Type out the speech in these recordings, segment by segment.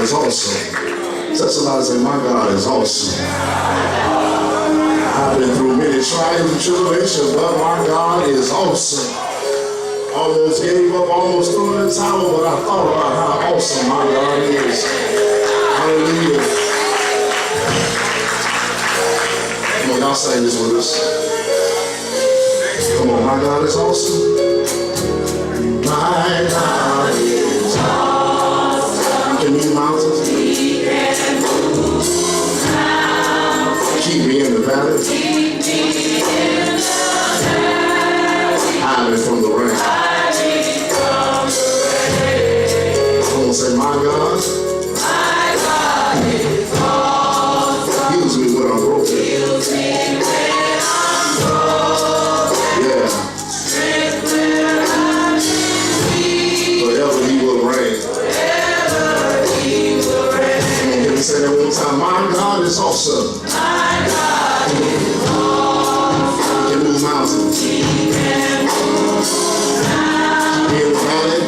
is awesome. Tell somebody, say, my God is awesome. I've been through many trials and tribulations, but my God is awesome. Almost gave up, almost threw in the towel, but I thought about how awesome my God is. Hallelujah. Come on, y'all sing this with us. Come on, my God is awesome. My God is awesome. He can move mountains. He can move mountains. Keep me in the valley. Keep me in the valley. Hide me from the rain. Hide me from the rain. Come on, say, my God. My God is awesome. Heals me when I'm broken. Heals me when I'm broken. Yeah. Strength when I'm weak. Forever he will reign. Forever he will reign. Come on, let me say that one time. My God is awesome. My God is awesome. He can move mountains. He can move mountains. Keep me in the valley.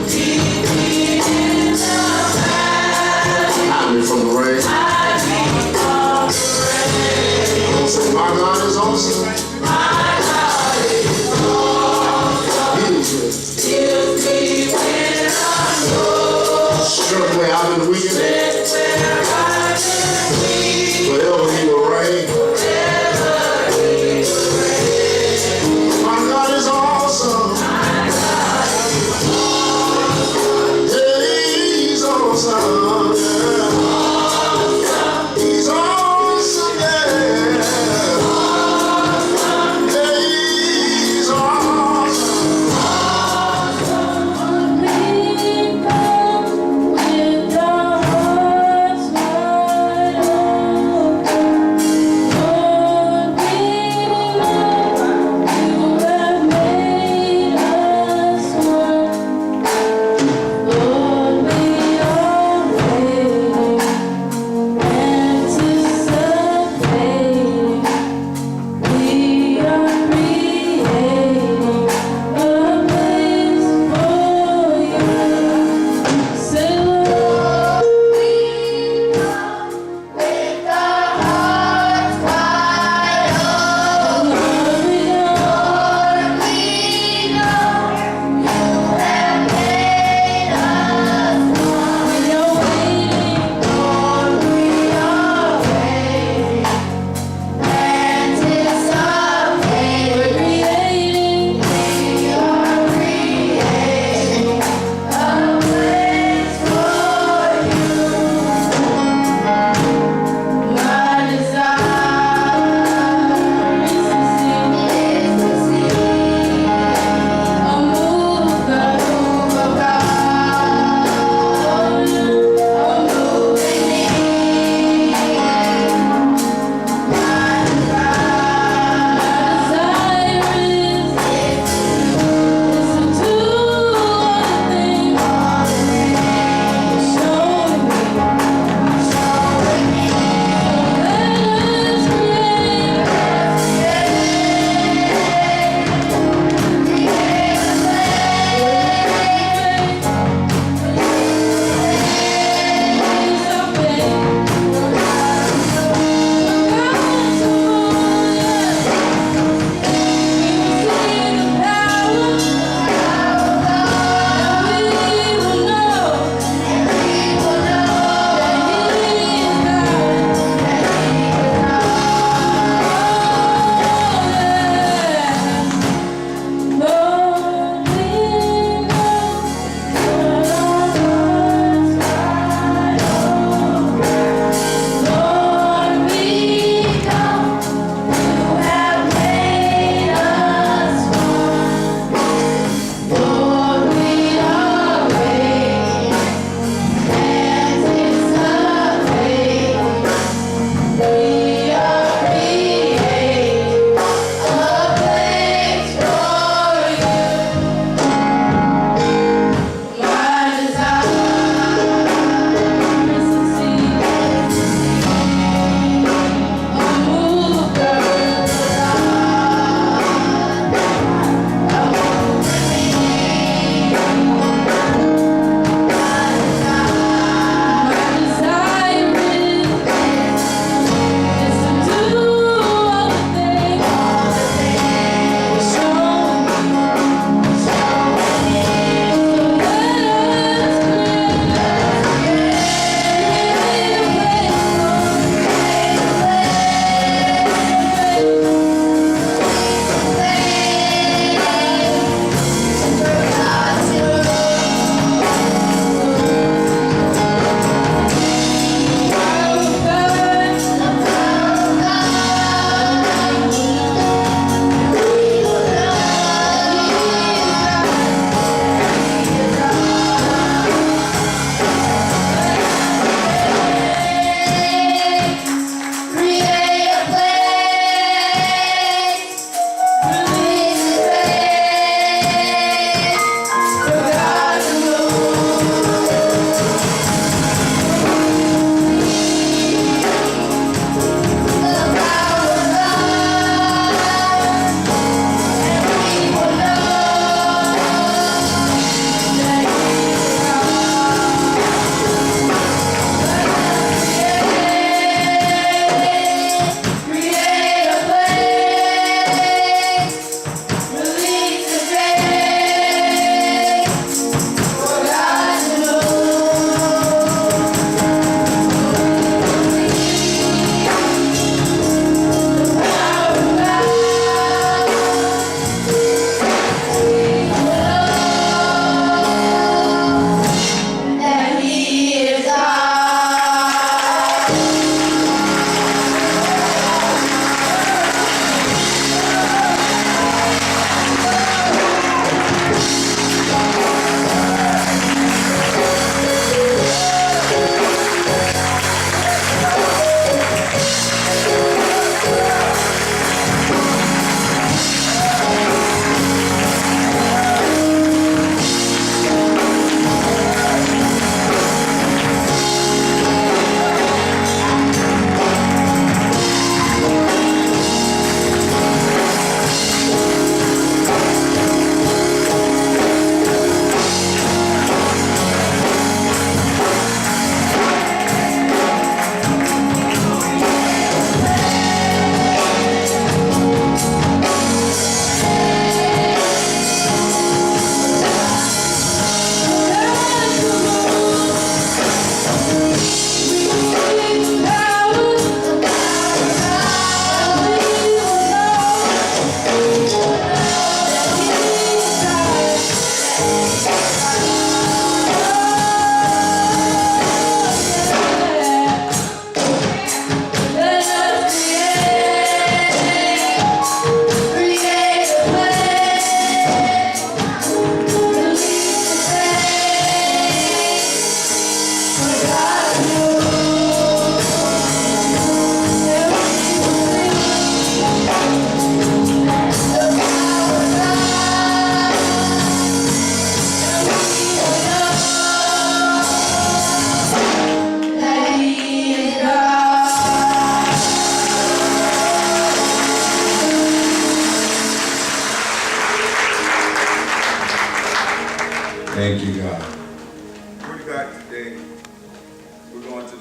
Keep me in the valley. Hide me from the rain. Hide me from the rain. Come on, say, my God is awesome. My God is awesome. Heals me. Heals me when I'm low. Strength where I've been weak. Strength where I've been weak. Forever he will reign. Forever he will reign. My God is awesome. My God is awesome. Yeah, he's awesome. Yeah. He's awesome, yeah. Yeah, he's awesome. Lord, we always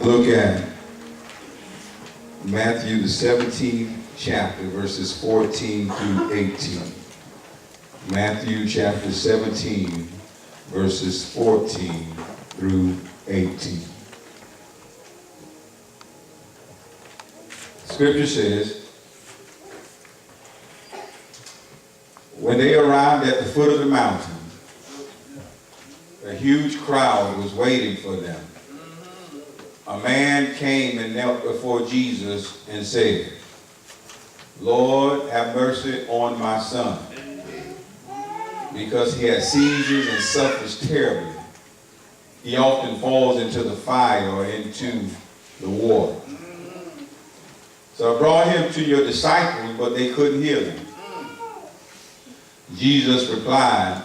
look at Matthew the 17th chapter, verses 14 through 18. Matthew chapter 17, verses 14 through 18. Scripture says, when they arrived at the foot of the mountain, a huge crowd was waiting for them. A man came and knelt before Jesus and said, Lord, have mercy on my son, because he has seizures and suffers terribly. He often falls into the fire or into the water. So I brought him to your disciples, but they couldn't heal him. Jesus replied,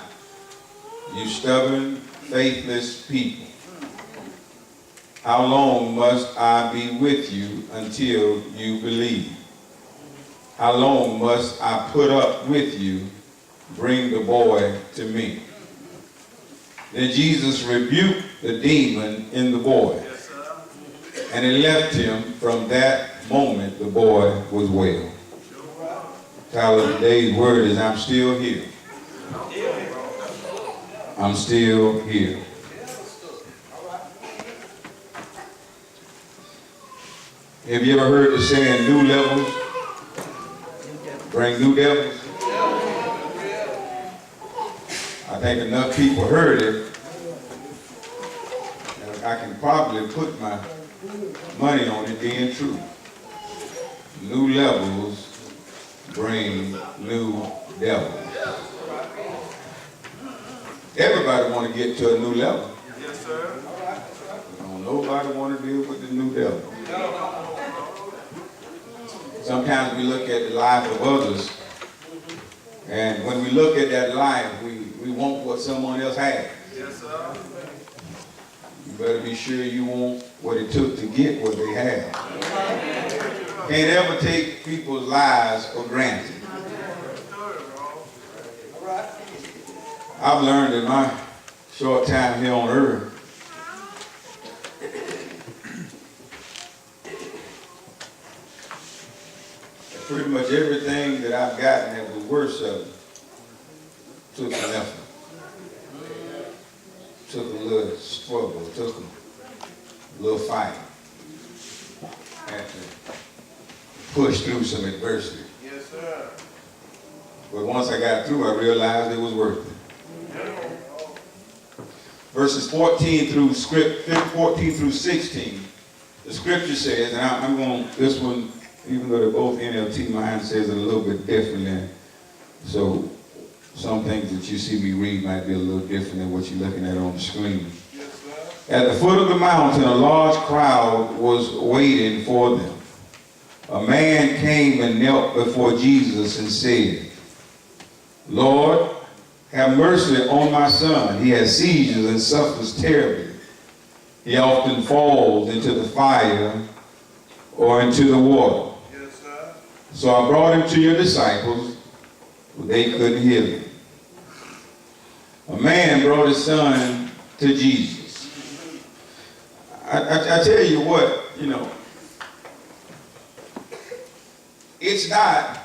you stubborn, faithless people, how long must I be with you until you believe? How long must I put up with you? Bring the boy to me. Then Jesus rebuked the demon in the boy, and it left him. From that moment, the boy was well. Title of today's word is, I'm still here. I'm still here. Have you ever heard the saying, new levels bring new devils? I think enough people heard it. I can probably put my money on it being true. New levels bring new devils. Everybody want to get to a new level. Yes, sir. Don't nobody want to deal with the new devil. Sometimes we look at the life of others, and when we look at that life, we want what someone else has. Yes, sir. You better be sure you want what it took to get what they have. Can't ever take people's lives for granted. I've learned in my short time here on earth that pretty much everything that I've gotten that was worse of it took an effort, took a little struggle, took a little fight, had to push through some adversity. Yes, sir. But once I got through, I realized it was worth it. Verses 14 through 16, the scripture says, and I'm going, this one, even though they're both NLT, mine says it a little bit differently. So some things that you see me read might be a little different than what you're looking at on the screen. Yes, sir. At the foot of the mountain, a large crowd was waiting for them. A man came and knelt before Jesus and said, Lord, have mercy on my son. He has seizures and suffers terribly. He often falls into the fire or into the water. Yes, sir. So I brought him to your disciples, but they couldn't heal him. A man brought his son to Jesus. I tell you what, it's not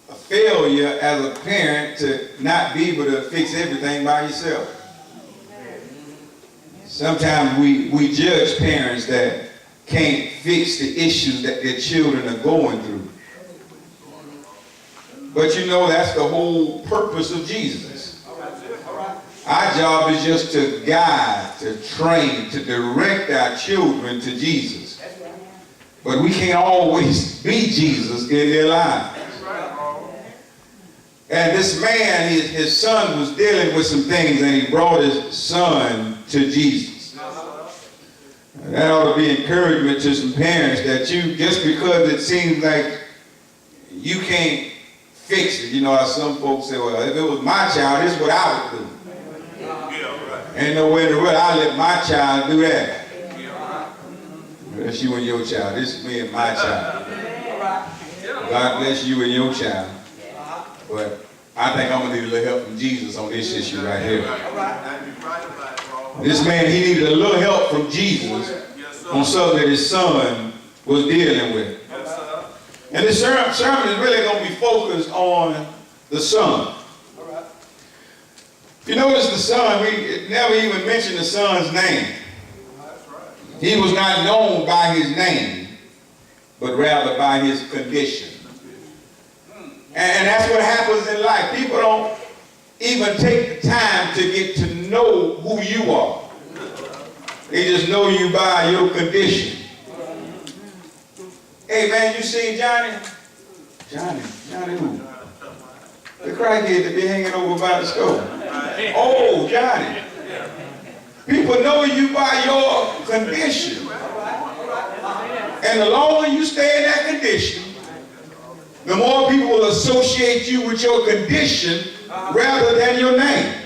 a failure as a parent to not be able to fix everything by yourself. Sometimes we judge parents that can't fix the issues that their children are going through. But that's the whole purpose of Jesus. Our job is just to guide, to train, to direct our children to Jesus. But we can't always be Jesus in their lives. And this man, his son was dealing with some things, and he brought his son to Jesus. That ought to be encouragement to some parents that just because it seems like you can't fix it. Some folks say, well, if it was my child, this is what I would do. Yeah, right. Ain't no way in the world I'll let my child do that. That's you and your child. This is me and my child. God bless you and your child. But I think I'm going to need a little help from Jesus on this issue right here. This man, he needed a little help from Jesus on something that his son was dealing with. Yes, sir. And this sermon is really going to be focused on the son. If you notice the son, we never even mentioned the son's name. That's right. He was not known by his name, but rather by his condition. And that's what happens in life. People don't even take the time to get to know who you are. They just know you by your condition. Hey man, you seen Johnny? Johnny who? The crackhead that be hanging over by the stove. Oh, Johnny. People know you by your condition. And the longer you stay in that condition, the more people will associate you with your condition rather than your name.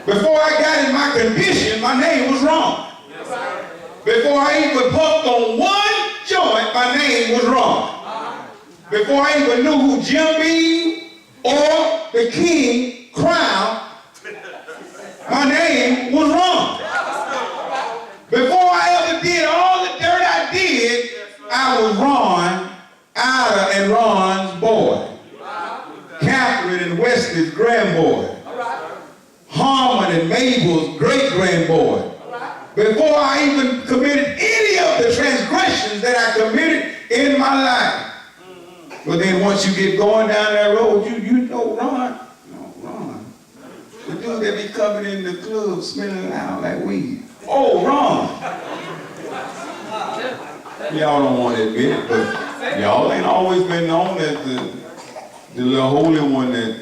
Before I got in my condition, my name was wrong. Before I even puffed on one joint, my name was wrong. Before I even knew who Jim Beam or the King Crown, my name was wrong. Before I ever did all the dirt I did, I was Ron, Ida and Ron's boy. Catherine and Wesley's grandboy. Harmon and Mabel's great-grandboy. Before I even committed any of the transgressions that I committed in my life. But then once you get going down that road, you know Ron. No, Ron. The dude that be coming in the club smelling loud like weed. Oh, Ron. Y'all don't want to admit it, but y'all ain't always been known as the little holy one that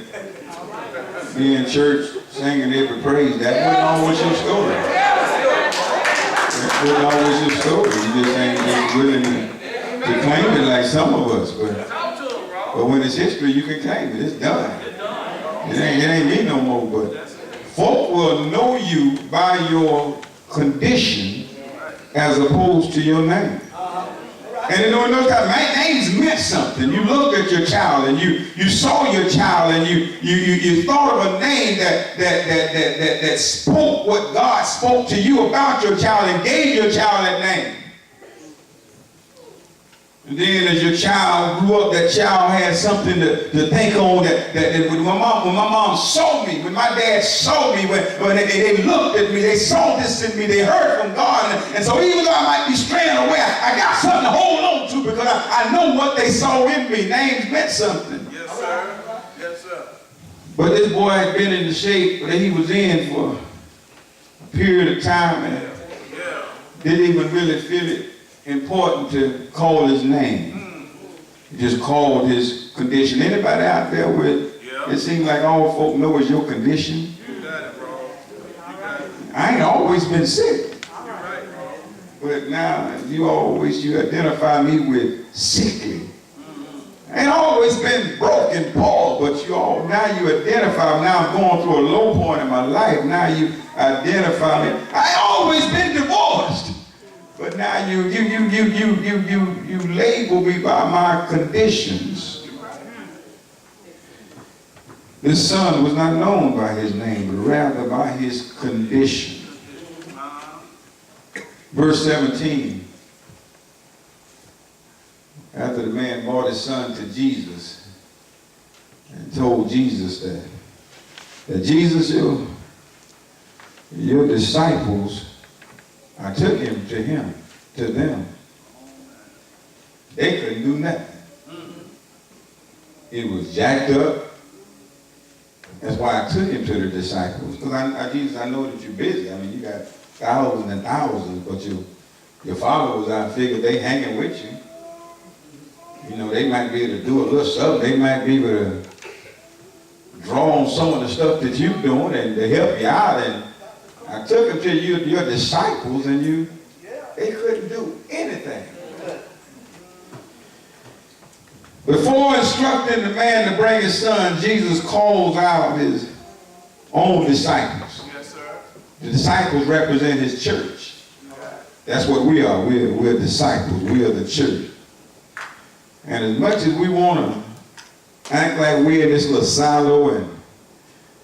be in church singing every praise. That wasn't always your story. That wasn't always your story. You just ain't just willing to claim it like some of us. But when it's history, you can claim it. It's done. It ain't me no more. But folk will know you by your condition as opposed to your name. And you know, those names meant something. You looked at your child and you saw your child and you thought of a name that spoke what God spoke to you about your child and gave your child that name. And then as your child grew up, that child had something to think on that when my mom saw me, when my dad saw me, when they looked at me, they saw this in me, they heard from God. And so even though I might be straying away, I got something to hold on to because I know what they saw in me. Names meant something. Yes, sir. Yes, sir. But this boy had been in the shape that he was in for a period of time and didn't even really feel it important to call his name. He just called his condition. Anybody out there with, it seems like all folk know is your condition? You got it, bro. You got it. I ain't always been sick. You're right, bro. But now you identify me with sickly. I ain't always been broken, Paul, but now you identify me. Now I'm going through a low point in my life. Now you identify me. I ain't always been divorced. But now you label me by my conditions. This son was not known by his name, but rather by his condition. Verse 17. After the man brought his son to Jesus and told Jesus that Jesus, your disciples, I took him to them. They couldn't do nothing. He was jacked up. That's why I took him to the disciples. Because Jesus, I know that you're busy. I mean, you got thousands and thousands, but your followers, I figured they hanging with you. You know, they might be able to do a little stuff. They might be able to draw on some of the stuff that you're doing and to help you out. And I took them to your disciples, and they couldn't do anything. Before instructing the man to bring his son, Jesus calls out his own disciples. Yes, sir. The disciples represent his church. That's what we are. We're disciples. We are the church. And as much as we want to act like we're in this little silo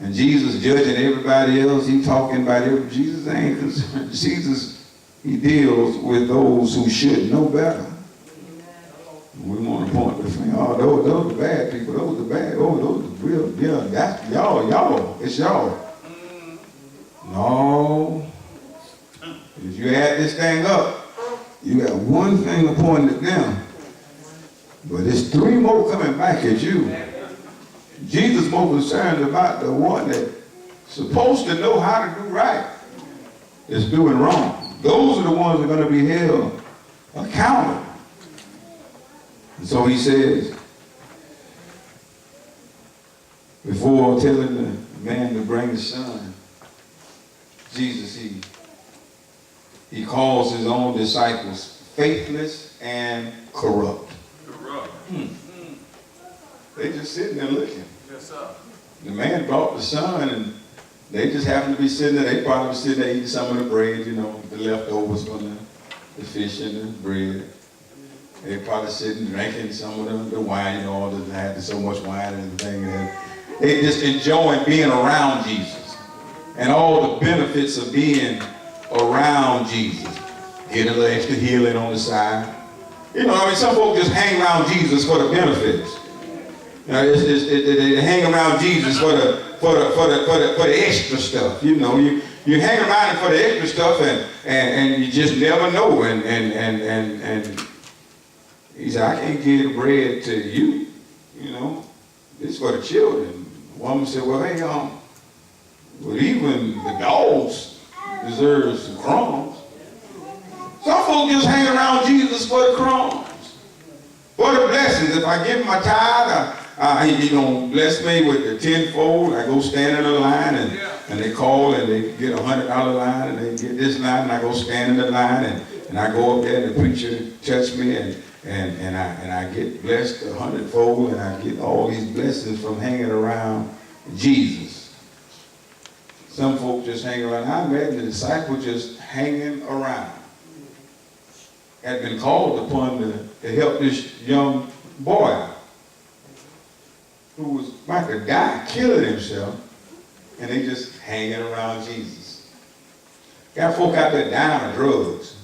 and Jesus judging everybody else, he talking about everybody. Jesus ain't concerned. Jesus he deals with those who should know better. We want to point the finger. Oh, those are bad people. Those are bad. Oh, those are real. Yeah, that's y'all. It's y'all. No. If you add this thing up, you got one finger pointing at them. But there's three more coming back at you. Jesus more concerned about the one that's supposed to know how to do right is doing wrong. Those are the ones that are going to be held accountable. And so he says, before telling the man to bring his son, Jesus, he calls his own disciples faithless and corrupt. They just sitting there looking. Yes, sir. The man brought the son, and they just happened to be sitting there. They probably was sitting there eating some of the bread, you know, the leftovers from the fish and the bread. They probably sitting drinking some of the wine, you know, all that had so much wine and everything. They just enjoying being around Jesus and all the benefits of being around Jesus. Get a little extra healing on the side. You know, I mean, some folks just hang around Jesus for the benefits. You know, they hang around Jesus for the extra stuff. You know, you hang around him for the extra stuff, and you just never know. And he said, I can't give bread to you. You know, this is for the children. The woman said, well, hey, well, even the dogs deserve some crumbs. Some folks just hang around Jesus for the crumbs, for the blessings. If I give my tithe, he gonna bless me with the tenfold. I go stand in a line, and they call and they get $100 line, and they get this line, and I go stand in the line, and I go up there, and the preacher touch me, and I get blessed 100-fold, and I get all these blessings from hanging around Jesus. Some folks just hang around. I met the disciples just hanging around. Had been called upon to help this young boy who was about to die, killing himself, and they just hanging around Jesus. Got folk out there dying of drugs.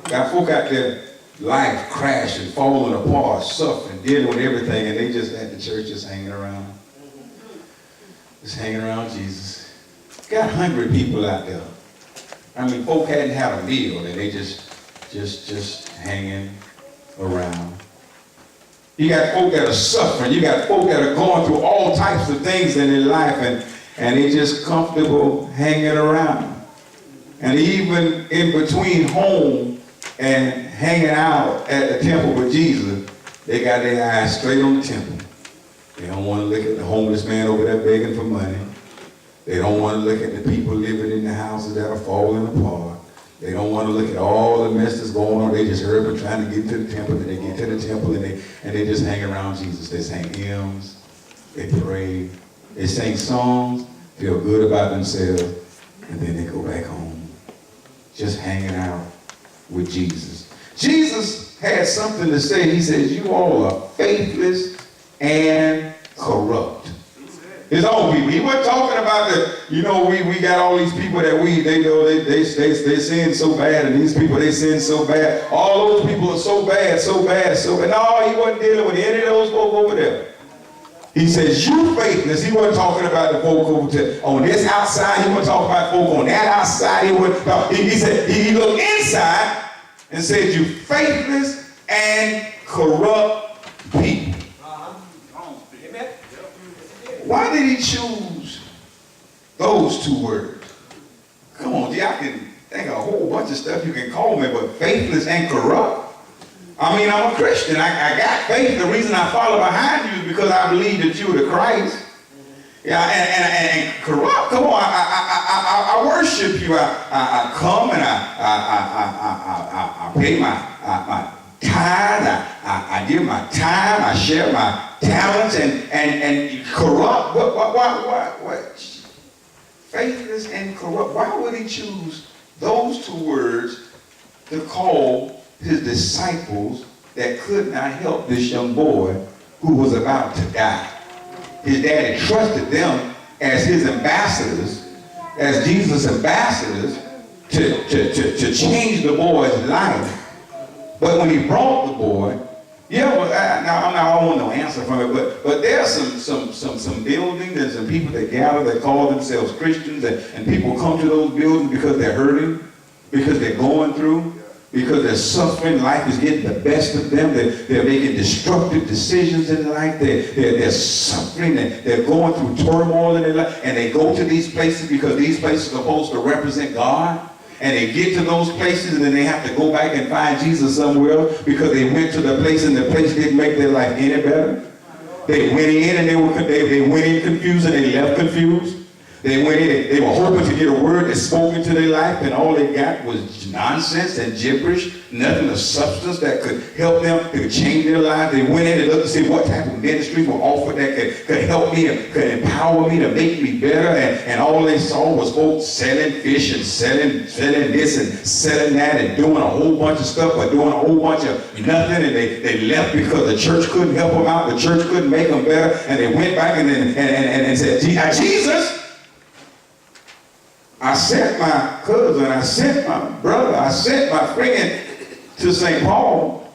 Got folk out there life crashing, falling apart, suffering, dealing with everything, and they just at the church just hanging around. Just hanging around Jesus. Got hungry people out there. I mean, folk hadn't had a meal, and they just hanging around. You got folk that are suffering. You got folk that are going through all types of things in their life, and they just comfortable hanging around. And even in between home and hanging out at the temple with Jesus, they got their eyes straight on the temple. They don't want to look at the homeless man over there begging for money. They don't want to look at the people living in the houses that are falling apart. They don't want to look at all the mess that's going on. They just hurry up trying to get to the temple. And they get to the temple, and they just hang around Jesus. They sing hymns. They pray. They sing songs, feel good about themselves, and then they go back home. Just hanging out with Jesus. Jesus had something to say. He says, you all are faithless and corrupt. His own people. He wasn't talking about we got all these people that they sin so bad, and these people they sin so bad. All those people are so bad. No, he wasn't dealing with any of those folk over there. He says, you faithless. He wasn't talking about the folk over there on this outside. He wasn't talking about folk on that outside. He said, he looked inside and said, you faithless and corrupt people. Why did he choose those two words? Come on, I can think of a whole bunch of stuff you can call me, but faithless and corrupt? I mean, I'm a Christian. I got faith. The reason I follow behind you is because I believe that you're the Christ. Yeah, and corrupt. Come on, I worship you. I come and I pay my tithe. I give my time. I share my talents and corrupt. What? Faithless and corrupt. Why would he choose those two words to call his disciples that could not help this young boy who was about to die? His daddy trusted them as his ambassadors, as Jesus' ambassadors, to change the boy's life. But when he brought the boy, yeah, well, I don't want no answer from it, but there's some buildings and some people that gather that call themselves Christians, and people come to those buildings because they're hurting, because they're going through, because they're suffering. Life is getting the best of them. They're making destructive decisions in life. They're suffering. They're going through turmoil in their life, and they go to these places because these places are supposed to represent God. And they get to those places, and then they have to go back and find Jesus somewhere else because they went to the place, and the place didn't make their life any better. They went in, and they went in confused, and they left confused. They went in, they were hoping to get a word that spoke into their life, and all they got was nonsense and gibberish, nothing of substance that could help them, that could change their life. They went in and looked to see what type of ministry were offered that could help me and could empower me to make me better. And all they saw was folks selling fish and selling this and selling that and doing a whole bunch of stuff, but doing a whole bunch of nothing. And they left because the church couldn't help them out. The church couldn't make them better. And they went back and said, Jesus, I sent my cousin, I sent my brother, I sent my friend to St. Paul,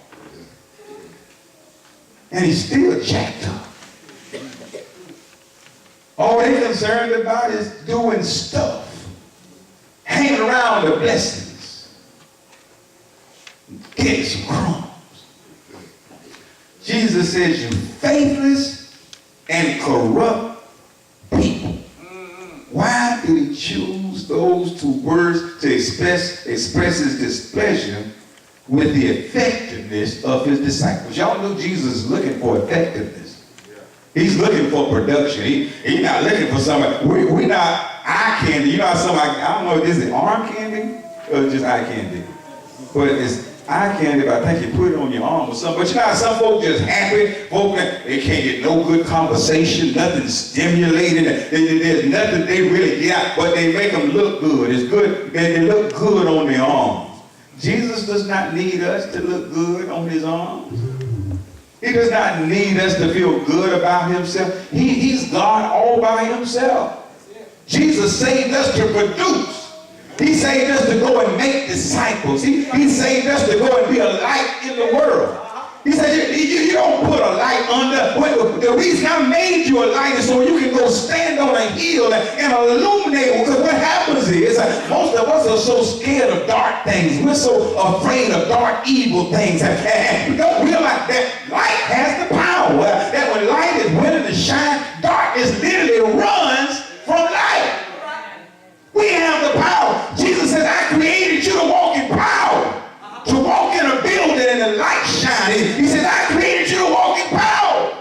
and he's still jacked up. All they're concerned about is doing stuff, hanging around the blessings, getting some crumbs. Jesus says, you faithless and corrupt people. Why did he choose those two words to express his displeasure with the effectiveness of his disciples? Y'all know Jesus is looking for effectiveness. He's looking for production. He's not looking for somebody. We're not eye candy. You know how somebody, I don't know, is it arm candy or just eye candy? But it's eye candy, but I think you put it on your arm or something. But you know how some folks just happy, folk, they can't get no good conversation, nothing stimulating, there's nothing they really get, but they make them look good. It's good, they look good on their arms. Jesus does not need us to look good on his arms. He does not need us to feel good about himself. He's God all by himself. Jesus saved us to produce. He saved us to go and make disciples. He saved us to go and be a light in the world. He said, you don't put a light under. The reason I made you a light is so you can go stand on a hill and illuminate. Because what happens is, most of us are so scared of dark things. We're so afraid of dark, evil things. And we don't realize that light has the power. That when light is willing to shine, darkness literally runs from light. We have the power. Jesus says, I created you to walk in power. To walk in a building and the light shining. He says, I created you to walk in power.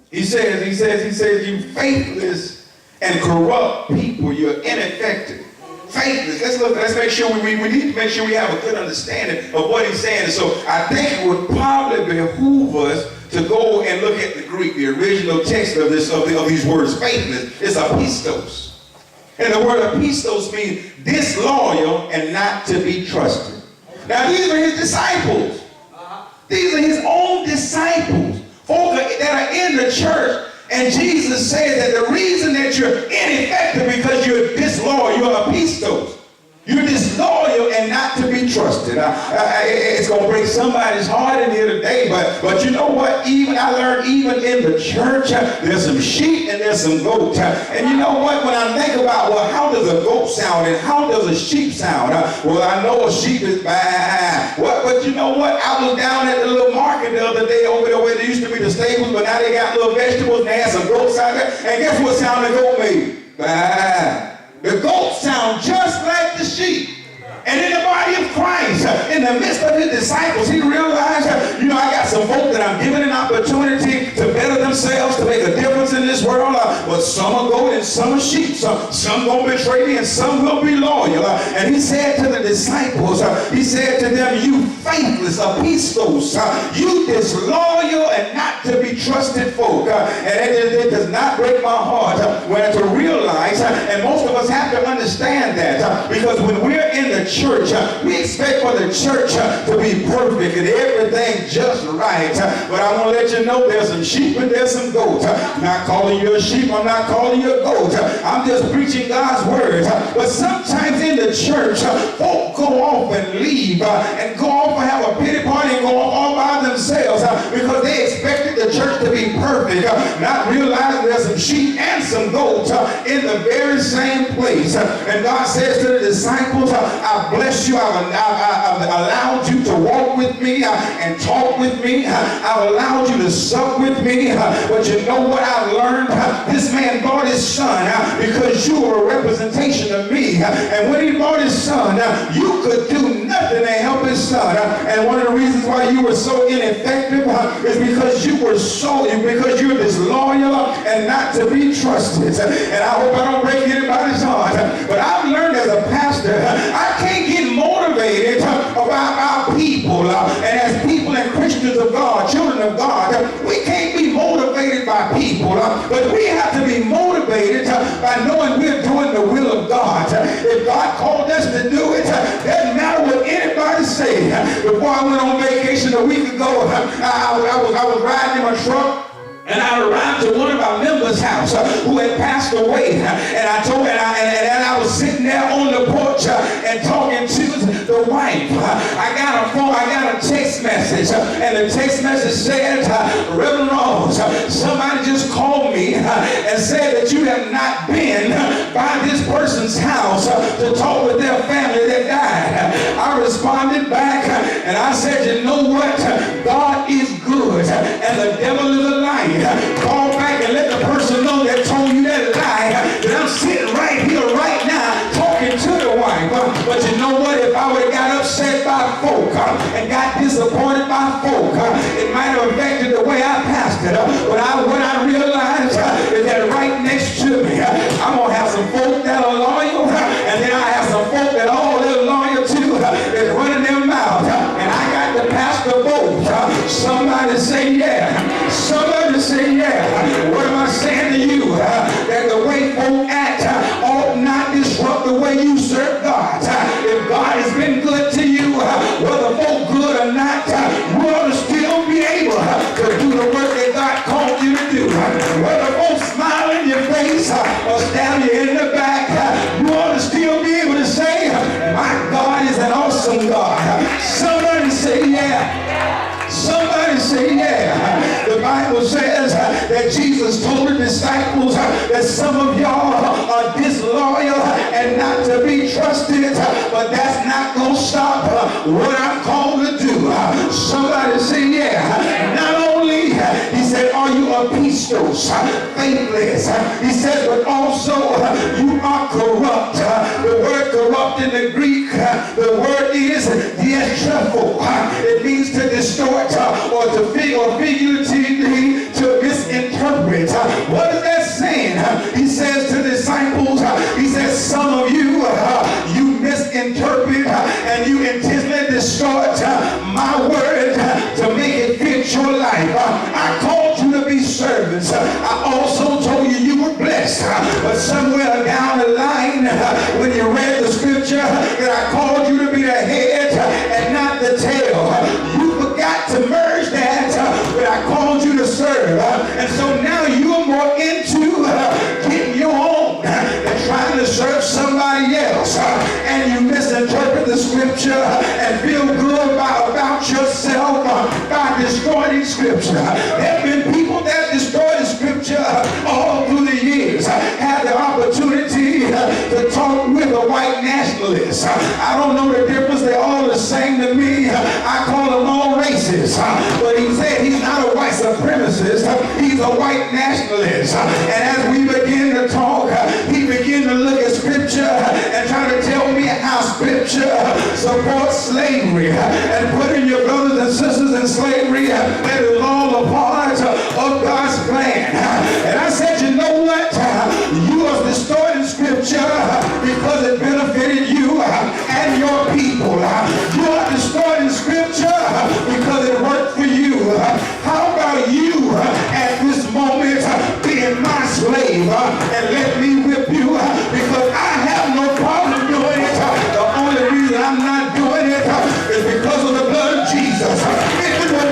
He says, you faithless and corrupt people, you're ineffective. Faithless. Let's make sure we need to make sure we have a good understanding of what he's saying. And so I think it would probably behoove us to go and look at the Greek, the original text of these words, faithless. It's apistos. And the word apistos means disloyal and not to be trusted. Now these are his disciples. These are his own disciples. Folk that are in the church. And Jesus said that the reason that you're ineffective because you're disloyal, you're apistos. You're disloyal and not to be trusted. It's going to break somebody's heart in here today, but you know what? I learned even in the church, there's some sheep and there's some goats. And you know what? When I think about, well, how does a goat sound and how does a sheep sound? Well, I know a sheep is bad. But you know what? I was down at the little market the other day over there where there used to be the stables, but now they got little vegetables and they had some goats out there. And guess what sound the goat made? Bad. The goats sound just like the sheep. And in the body of Christ, in the midst of his disciples, he realized, I got some folk that I'm giving an opportunity to better themselves, to make a difference in this world. But some are goat and some are sheep. Some going to betray me and some will be loyal. And he said to the disciples, he said to them, you faithless, apistos, you disloyal and not to be trusted folk. And it does not break my heart when to realize, and most of us have to understand that, because when we're in the church, we expect for the church to be perfect and everything everything just right. But I want to let you know there's some sheep and there's some goats. I'm not calling you a sheep. I'm not calling you a goat. I'm just preaching God's word. But sometimes in the church, folk go off and leave and go off and have a pity party and go off all by themselves because they expected the church to be perfect, not realizing there's some sheep and some goats in the very same place. And God says to the disciples, I bless you. I've allowed you to walk with me and talk with me. I've allowed you to sup with me. But you know what I've learned? This man bought his son because you were a representation of me. And when he bought his son, you could do nothing to help his son. And one of the reasons why you were so ineffective is because because you're disloyal and not to be trusted. And I hope I don't break anybody's heart. But I've learned as a pastor, I can't get motivated about our people. And as people and Christians of God, children of God, we can't be motivated by people. But we have to be motivated by knowing we're doing the will of God. If God called us to do it, doesn't matter what anybody say. Before I went on vacation a week ago, I was riding in my truck. And I arrived to one of our members' house who had passed away. And I was sitting there on the porch and talking to the wife. I got a text message. And the text message said, Reverend Rawls, somebody just called me and said that you have not been by this person's house to talk with their family that died. I responded back and I said, you know what? God is good and the devil is a liar. Call back and let the person know that told you that lie, that I'm sitting right here right now talking to the wife. But you know what? If I would have got upset by folk and got disappointed by folk, it might have affected the way I pastored. But what I realized is that right next to me, I'm going to have some folk that are loyal, and then I have some folk that all they're loyal to is running their mouth. And I got to pastor both. Somebody say yeah. Somebody say yeah. What am I saying to you? That the way folk act ought not disrupt the way you serve God. If God has been good to you, whether folk good or not, you ought to still be able to do the work that God called you to do. Whether folks smile in your face or stab you in the back, you ought to still be able to say, my God is an awesome God. Somebody say yeah. Somebody say yeah. The Bible says that Jesus told the disciples that some of y'all are disloyal and not to be trusted, but that's not going to stop what I'm called to do. Somebody say yeah. Not only, he said, are you apistos, faithless? He said, but also you are corrupt. The word corrupt in the Greek, the word is diestrepho. It means to distort or to figuratively to misinterpret. What is that saying? He says to disciples, he says, some of you, you misinterpret and you intentionally distort my word to make it fit your life. I called you to be servants. I also told you you were blessed. But somewhere down the line, when you read the scripture, that I called you to be the head and not the tail. You forgot to merge that, but I called you to serve. And so now you're more into getting your own and trying to serve somebody else. And you misinterpret the scripture and feel good about yourself by destroying scripture. There have been people that destroy the scripture all through the years. Had the opportunity to talk with a white nationalist. I don't know the difference. They're all the same to me. I call them all racist. But he said he's not a white supremacist. He's a white nationalist. And as we begin to talk, he began to look at scripture and try to tell me how scripture supports slavery and putting your brothers and sisters in slavery that is all a part of God's plan. And I said, you know what? You are distorting scripture because it benefited you and your people. You are distorting scripture because it worked for you. How about you at this moment being my slave and let me whip you? Because I have no problem doing it. The only reason I'm not doing it is because of the blood of Jesus. If it were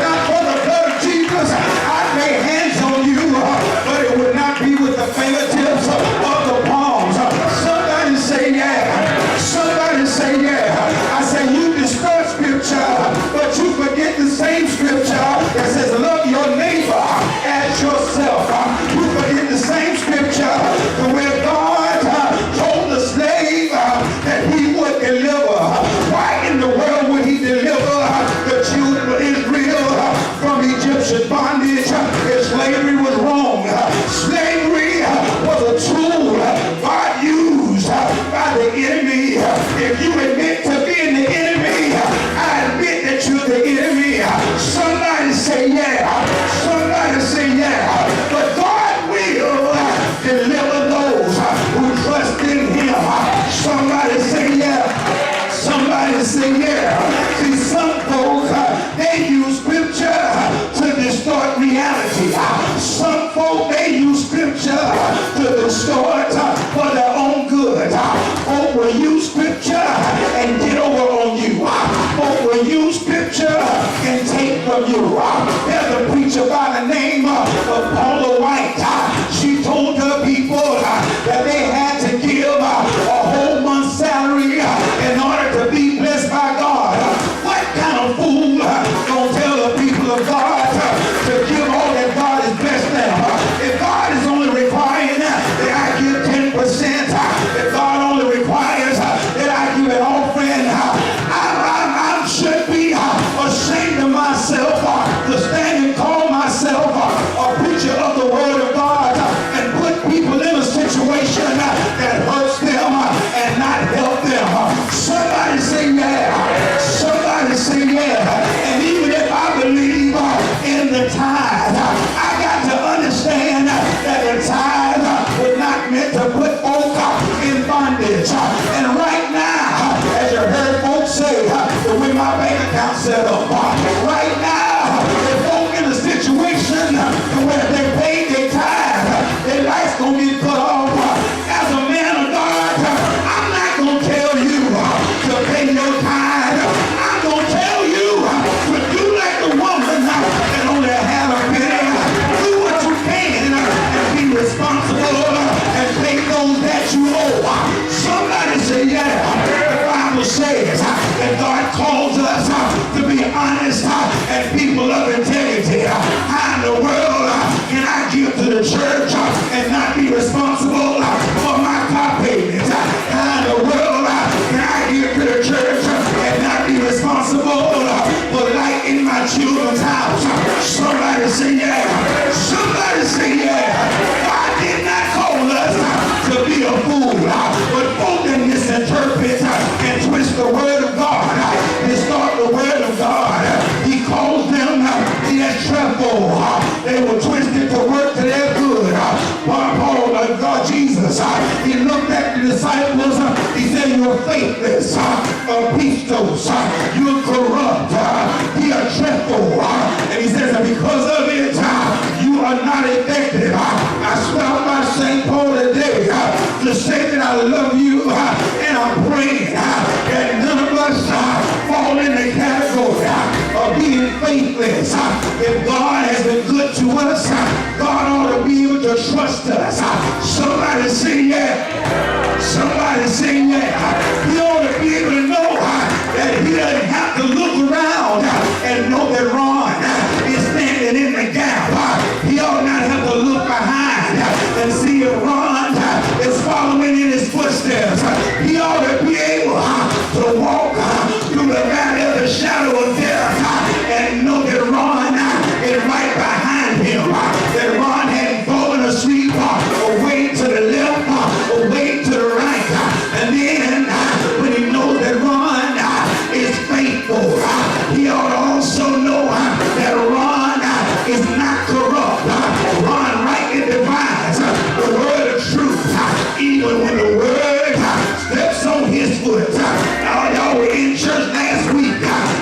scripture can take from you. There's a preacher by the name of Paula White. She told her people that they had to give a whole month's salary in order to be blessed by God. What kind of fool don't tell the people of God to give all that God has blessed them? If God is only requiring that I give 10%, if God only requires that I give an offering, I should be ashamed of myself to stand and call myself a preacher of the word of God and put people in a situation that hurts them and not help them. Somebody say yeah. Somebody say yeah. And even if I believe in the tithe, I got to understand that the tithe was not meant to put folk in bondage. And right now, as you heard folks say, the way my bank account set up, right now, if folk in a situation where they paid their tithe, their life's gonna get cut off. As a man of God, I'm not gonna tell you to pay your tithe. I'm gonna tell you to do like the woman that only had a penny. Do what you can and be responsible and pay those that you owe. Somebody say yeah. The Bible says that God calls us to be honest and people of integrity. How in the world can I give to the church and not be responsible for my car payments? How in the world can I give to the church and not be responsible for light in my children's house? Somebody say yeah. Somebody say yeah. God did not call us to be a fool, but folk that misinterpret and twist the word of God, distort the word of God. He calls them the treble. They were twisted to work to their good. Paul, God, Jesus, he looked at the disciples. He said, you're faithless, pistos, you're corrupt, you're treble. And he says, because of it, you are not effective. I stop by St. Paul today to say that I love you, and I'm praying that none of us fall in the category of being faithless. If God has been good to us, God ought to be able to trust us. Somebody say yeah. Somebody say yeah. He ought to be able to know that he doesn't have to look around and know that Ron is standing in the gap. He ought not have to look behind and see if Ron is following in his footsteps. He ought to be able to walk through the valley of the shadow of death and know that Ron is right behind him. That Ron hadn't fallen asleep away to the left, away to the right. And then when he knows that Ron is faithful, he ought to also know that Ron is not corrupt. Ron rightly divides the word of truth, even when the word steps on his foot. Y'all were in church last week,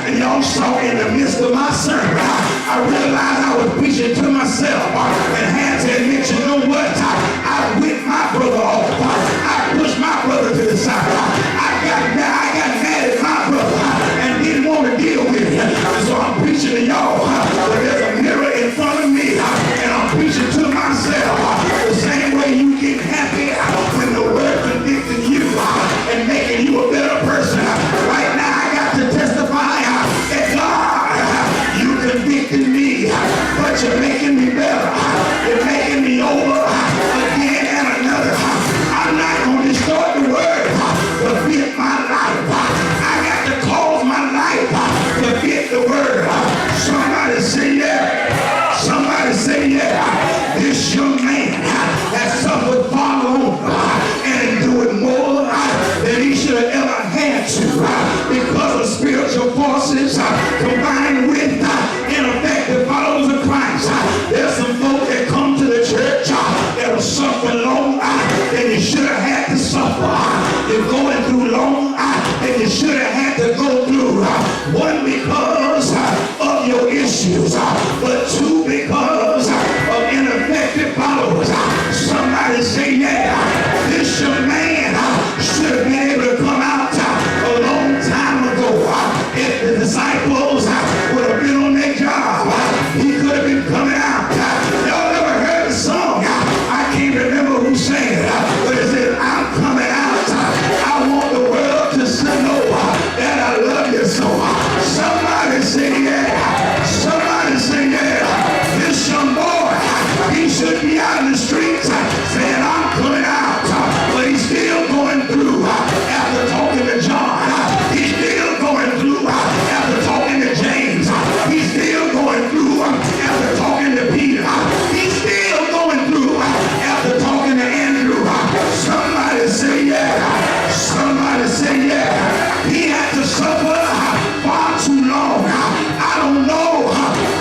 and y'all saw in the midst of my sermon, I realized I was preaching to myself and had to admit, you know what? I whipped my brother off. I pushed my brother to the side. I got mad at my brother and didn't want to deal with him. And so I'm preaching to y'all, but there's a mirror in front of me, and I'm preaching to myself the same way you get happy when the word convicted you and making you a better person. Right now I got to testify that God, you convicted me, but you're making me better. You're making me over again and another. I'm not going to distort the word to fit my life. I got to cause my life to fit the word. Somebody say yeah. Somebody say yeah. This young man has suffered far longer and endured more than he should have ever had to, because of spiritual forces combined with ineffective followers of Christ. There's some folk that come to the church that will suffer longer than you should have had to suffer. They're going through longer than you should have had to go through. One, because of your issues, but two, because of ineffective followers. Somebody say yeah. This young man should have been able to come out a long time ago if the disciples say yeah. Somebody say yeah. This young boy, he should be out in the streets saying, I'm coming out. But he's still going through after talking to John. He's still going through after talking to James. He's still going through after talking to Peter. He's still going through after talking to Andrew. Somebody say yeah. Somebody say yeah. He had to suffer far too long. I don't know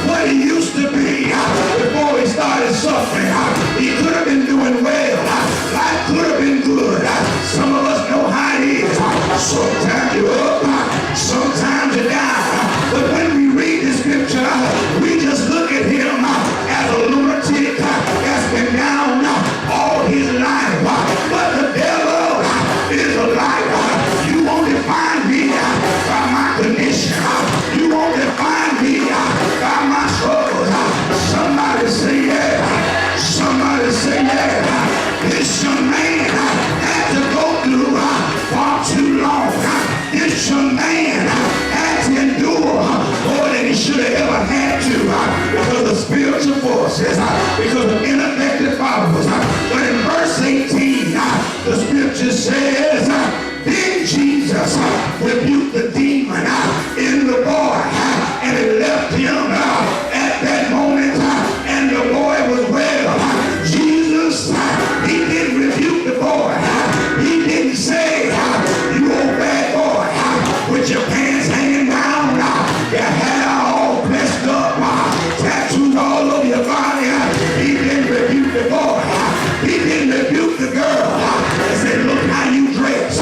what he used to be before he started suffering. He could have been doing well. Life could have been good. Some of us know how it is. Sometimes you're up, sometimes you're down. But when we read the scripture, we just look at him as a lunatic that's been down all his life. But the devil is a liar. You won't define me by my condition. You won't define me by my struggles. Somebody say yeah. Somebody say yeah. This young man had to go through far too long. This young man had to endure more than he should have ever had to because of spiritual forces, because of ineffective followers. But in verse 18, the scripture says, then Jesus rebuked the demon in the boy, and it left him at that moment, and the boy was well. Jesus, he didn't rebuke the boy. He didn't say, you old bad boy, with your pants hanging down, your hair all messed up, tattoos all over your body. He didn't rebuke the boy. He didn't rebuke the girl and say, look how you dress.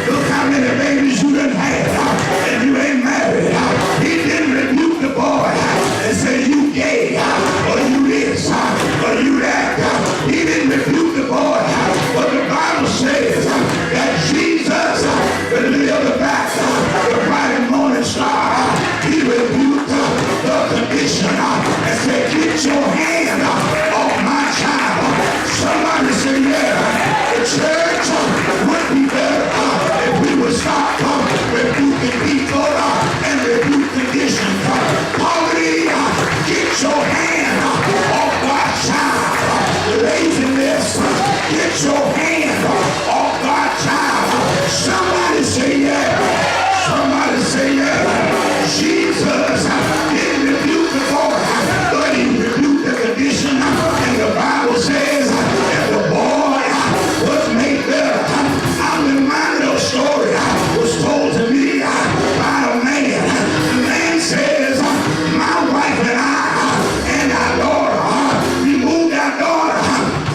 Look how many babies you done had, and you ain't married. He didn't rebuke the boy and say, you gay, or you this, or you that. He didn't rebuke the boy. But the Bible says that Jesus, the lily of the back, the bright and morning star, he rebuked the condition and said, get your hand off my child. Somebody say, yeah, the church would be better if we would stop rebuking people and rebuke conditions. Poverty, get your hand off God's child. Laziness, get your hand off God's child. Somebody say yeah. Somebody say yeah. Jesus didn't rebuke the boy, but he rebuked the condition. And the Bible says that the boy was made better. I'm reminded of a story that was told to me by a man. The man says, my wife and our daughter, we moved our daughter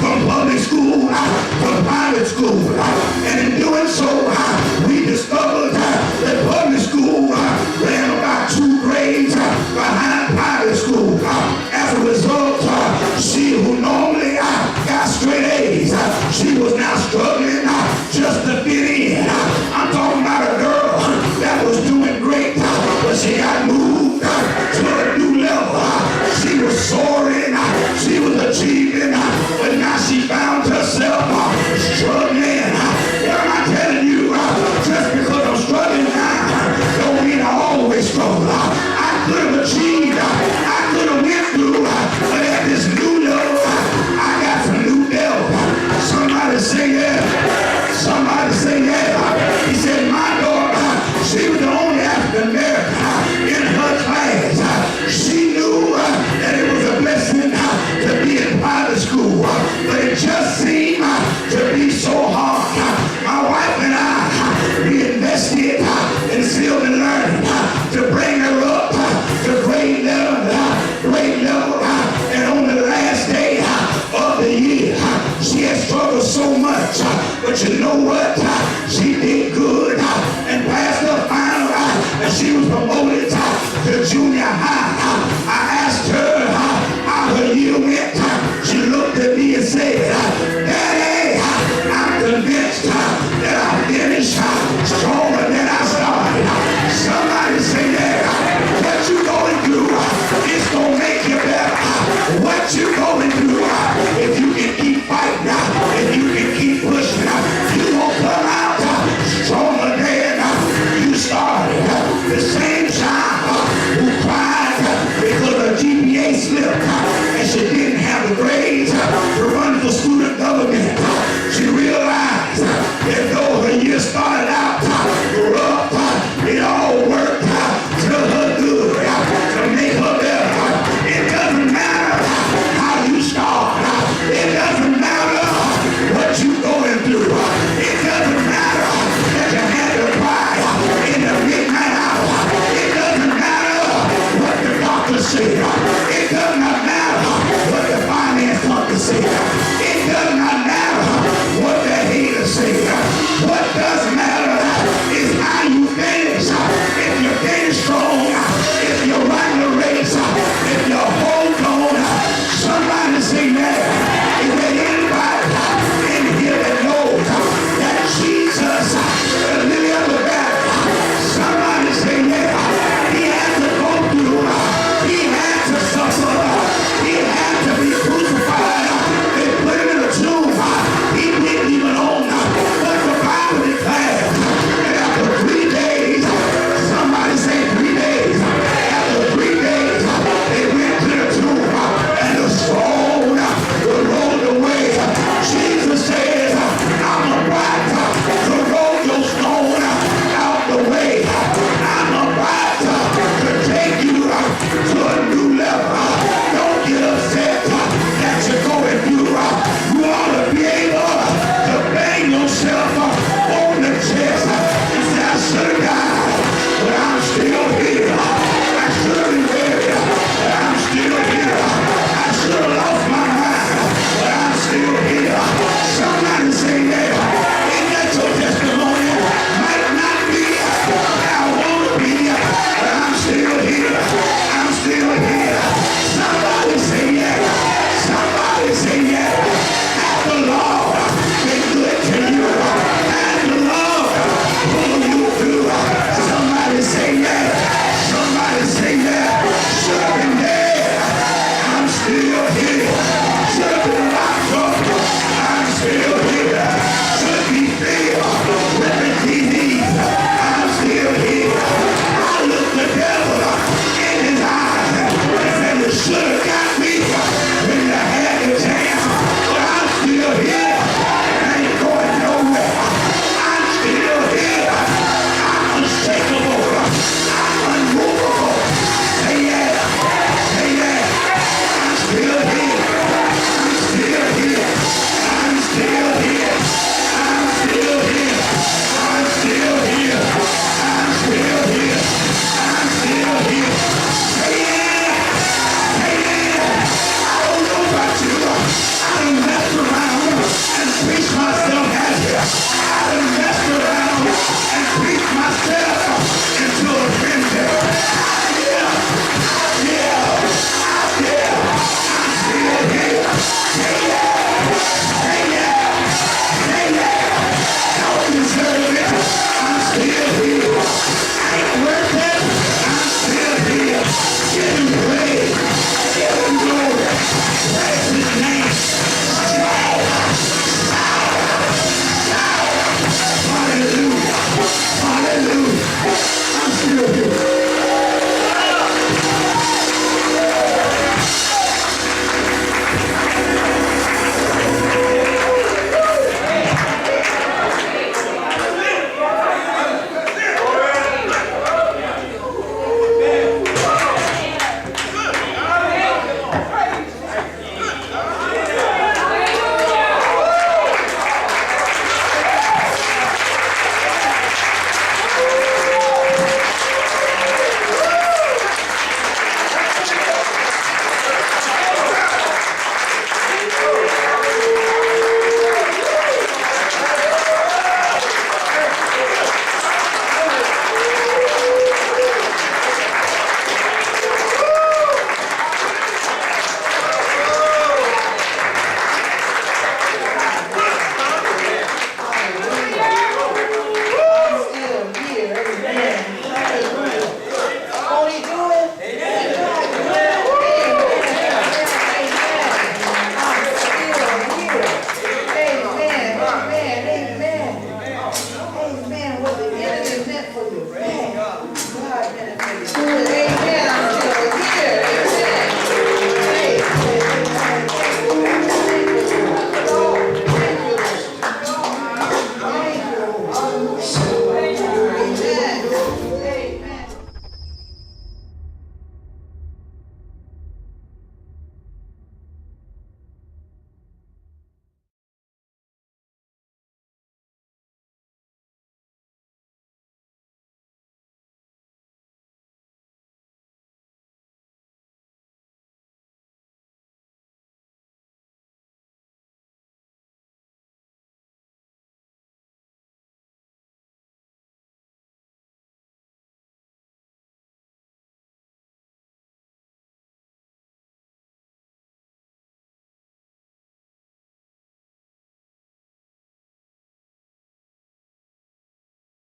from public school to private school. And in doing so, we discovered that public school ran about 2 grades behind private school. As a result, she who normally got straight A's, she was now struggling just to fit in. I'm talking about a girl that was doing great, but she got moved to a new level. She was soaring, she was achieving, but now she found herself struggling. What am I telling you? Just because I'm struggling now, don't mean I always struggle. I could have achieved, I could have went through, but at this new level, I got some new devil. Somebody say yeah. Somebody say yeah. He said, my daughter, she was the only African American in her class. She knew that it was a blessing to be in private school, but it just seemed to be so hard. My wife and I, we invested in Sylvan learning to bring her up to grade level, and on the last day of the year, she had struggled so much, but you know what? She did good and passed her final, and she was promoted to junior high.